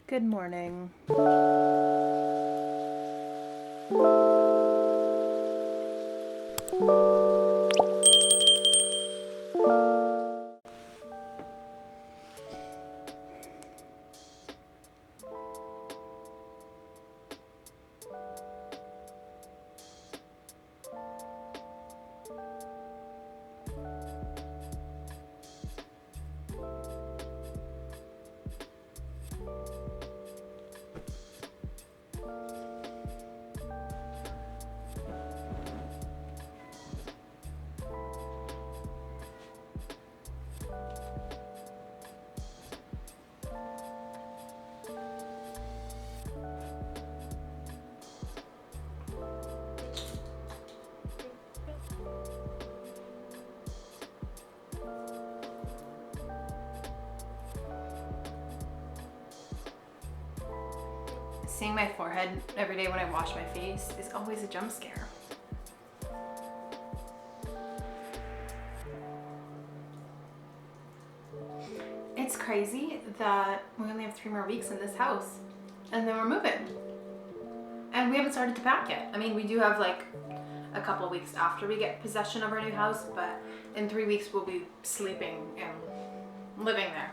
Good morning. Seeing my forehead every day when I wash my face is always a jump scare. It's crazy that we only have 3 more weeks in this house and then we're moving. And we haven't started to pack yet. I mean, we do have like a couple weeks after we get possession of our new house, but in 3 weeks we'll be sleeping and living there.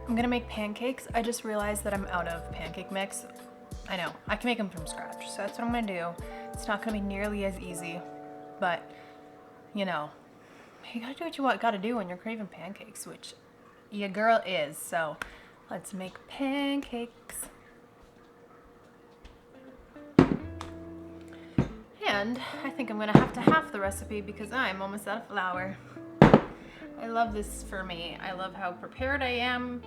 I'm gonna make pancakes. I just realized that I'm out of pancake mix. I know, I can make them from scratch, so that's what I'm gonna do. It's not gonna be nearly as easy, but you know, you gotta do what you gotta do when you're craving pancakes, which your girl is, so let's make pancakes. And I think I'm gonna have to half the recipe because I'm almost out of flour. I love this for me. I love how prepared I am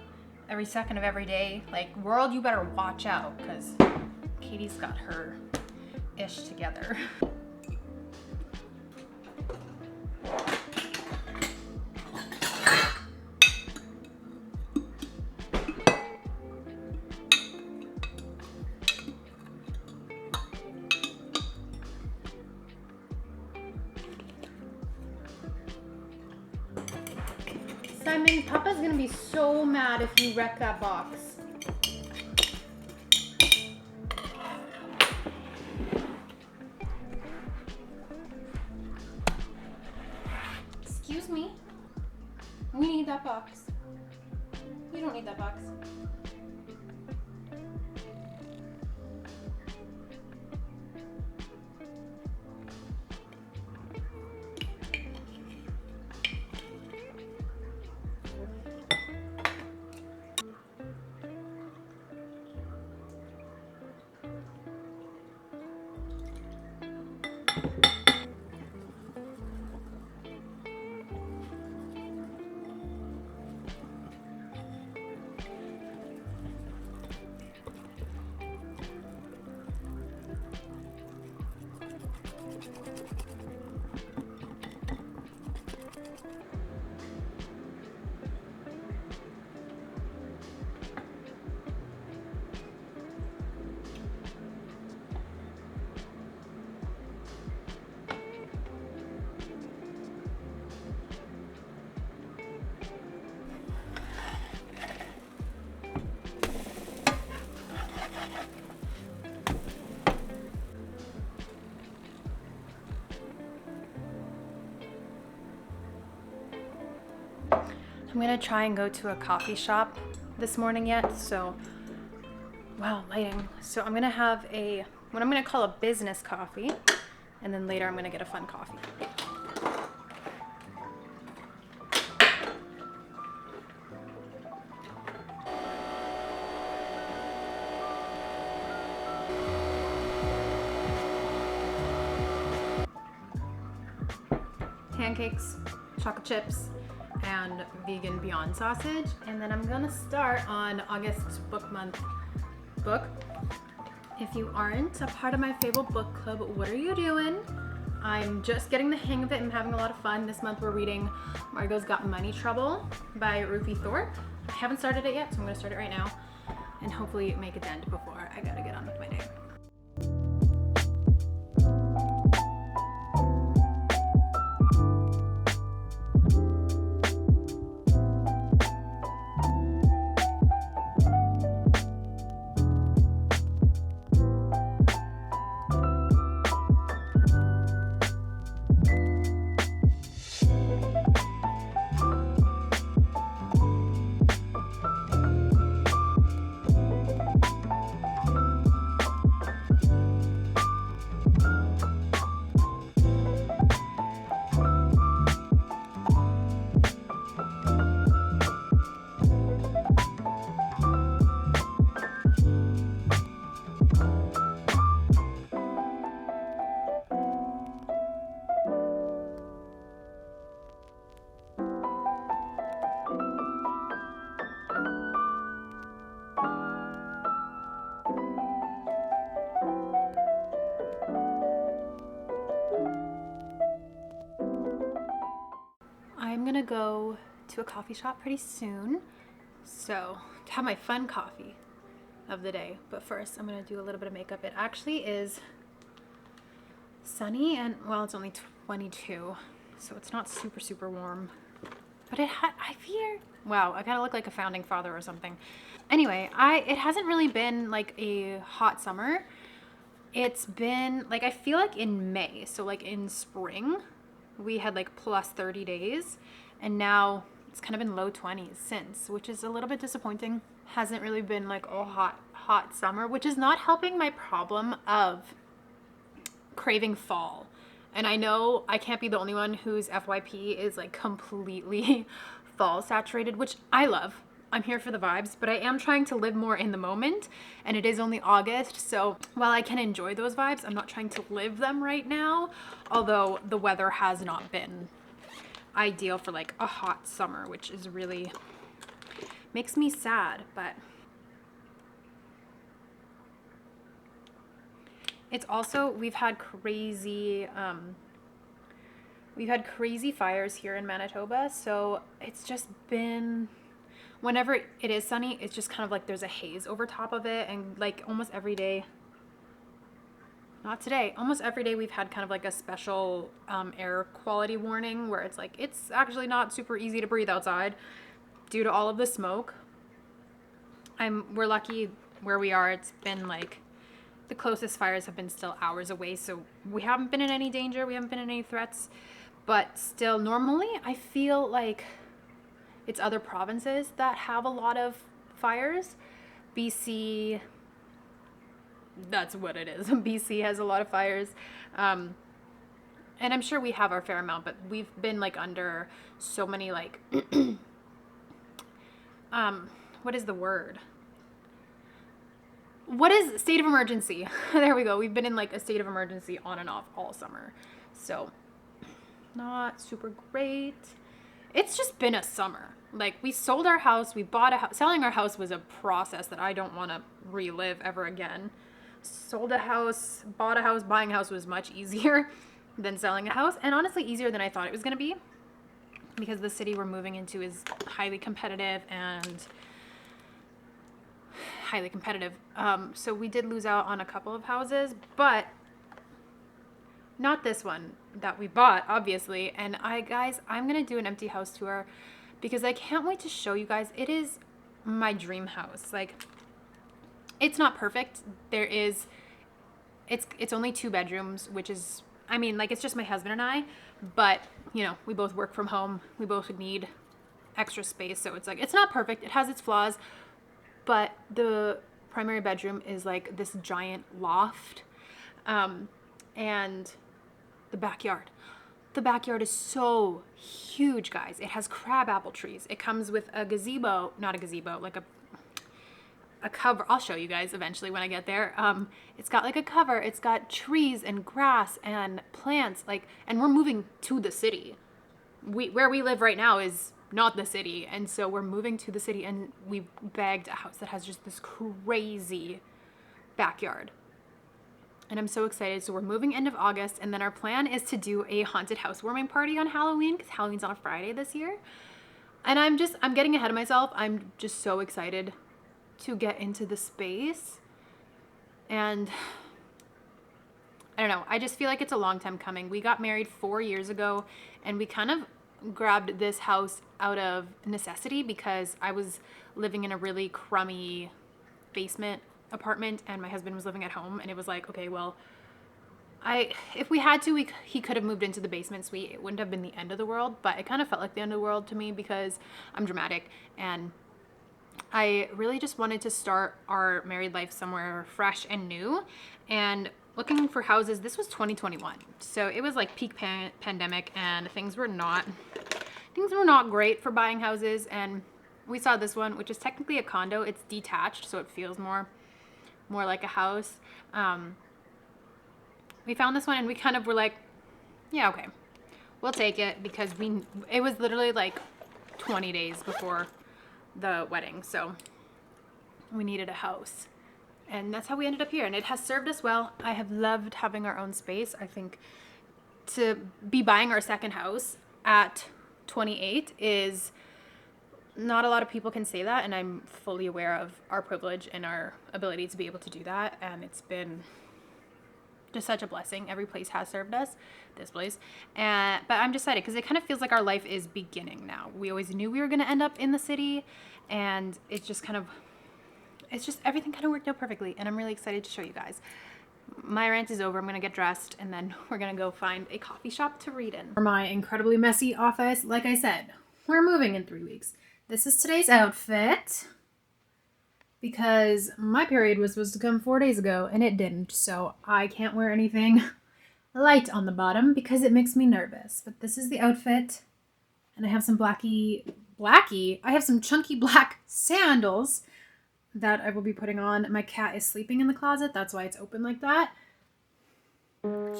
every second of every day. Like, world, you better watch out because Katie's got her ish together. Simon, Papa's gonna be so mad if you wreck that box. Excuse me? We need that box. You don't need that box. I'm gonna try and go to a coffee shop this morning yet, so, wow, lighting. So I'm gonna have what I'm gonna call a business coffee, and then later I'm gonna get a fun coffee. pancakes, chocolate chips, and vegan Beyond sausage. And then I'm gonna start on August book month book. If you aren't a part of my favorite book club, what are you doing? I'm just getting the hang of it and having a lot of fun. This month we're reading Margot's Got Money Trouble by Ruthie Thorpe. I haven't started it yet, so I'm gonna start it right now and hopefully make a dent before I gotta get on with my day. I'm gonna go to a coffee shop pretty soon, so to have my fun coffee of the day. But first, I'm gonna do a little bit of makeup. It actually is sunny and, well, it's only 22, so it's not super warm. But I fear, wow, I kind of look like a founding father or something. Anyway, it hasn't really been like a hot summer. It's been like, I feel like in May, so like in spring, we had like plus 30 days, and now it's kind of been low 20s since, which is a little bit disappointing. Hasn't really been like a hot summer, which is not helping my problem of craving fall. And I know I can't be the only one whose FYP is like completely fall saturated, which I love. I'm here for the vibes, but I am trying to live more in the moment, and it is only August, so while I can enjoy those vibes, I'm not trying to live them right now, although the weather has not been ideal for like a hot summer, which is really makes me sad. But it's also, we've had crazy fires here in Manitoba, so it's just been, whenever it is sunny, it's just kind of like there's a haze over top of it, and like almost every day, not today, almost every day we've had kind of like a special air quality warning where it's like, it's actually not super easy to breathe outside due to all of the smoke. We're lucky where we are. It's been like, the closest fires have been still hours away, so we haven't been in any danger, we haven't been in any threats, but still, normally I feel like it's other provinces that have a lot of fires. BC, that's what it is. BC has a lot of fires. And I'm sure we have our fair amount, but we've been like under so many like, what is the word? What is state of emergency? There we go. We've been in like a state of emergency on and off all summer. So not super great. It's just been a summer. Like, we sold our house, we bought a house. Selling our house was a process that I don't want to relive ever again. Sold a house, bought a house. Buying a house was much easier than selling a house, and honestly easier than I thought it was going to be, because the city we're moving into is highly competitive so we did lose out on a couple of houses, but not this one that we bought, obviously. And guys, I'm gonna do an empty house tour because I can't wait to show you guys. It is my dream house. It's not perfect. It's only 2 bedrooms, which is, I mean, it's just my husband and I, but we both work from home. We both need extra space. So it's it's not perfect. It has its flaws, but the primary bedroom is this giant loft. And the backyard. The backyard is so huge, guys. It has crabapple trees. It comes with a gazebo, not a gazebo, a cover. I'll show you guys eventually when I get there. It's got a cover. It's got trees and grass and plants, and we're moving to the city. where we live right now is not the city, and so we're moving to the city, and we bagged a house that has just this crazy backyard. And I'm so excited. So we're moving end of August, and then our plan is to do a haunted housewarming party on Halloween, because Halloween's on a Friday this year. And I'm getting ahead of myself. I'm just so excited to get into the space. And I don't know, I just feel like it's a long time coming. We got married 4 years ago, and we kind of grabbed this house out of necessity because I was living in a really crummy basement apartment, and my husband was living at home, and it was like, okay, well, if we had to, he could have moved into the basement suite. It wouldn't have been the end of the world, but it kind of felt like the end of the world to me because I'm dramatic, and I really just wanted to start our married life somewhere fresh and new. And looking for houses, this was 2021, so it was like peak pandemic, and things were not great for buying houses. And we saw this one, which is technically a condo. It's detached, so it feels more like a house. We found this one, and we kind of were like, yeah, okay, we'll take it, because it was literally like 20 days before the wedding, so we needed a house. And that's how we ended up here, and it has served us well. I have loved having our own space. I think to be buying our second house at 28 is not a lot of people can say that, and I'm fully aware of our privilege and our ability to be able to do that, and it's been just such a blessing. Every place has served us, this place, but I'm excited because it kind of feels like our life is beginning now. We always knew we were going to end up in the city, and it's just everything kind of worked out perfectly, and I'm really excited to show you guys. My rant is over. I'm gonna get dressed, and then we're gonna go find a coffee shop to read in. For my incredibly messy office, like I said, we're moving in 3 weeks. This is today's outfit because my period was supposed to come 4 days ago, and it didn't, so I can't wear anything light on the bottom because it makes me nervous. But this is the outfit, and I have some I have some chunky black sandals that I will be putting on. My cat is sleeping in the closet. That's why it's open like that.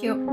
Cute.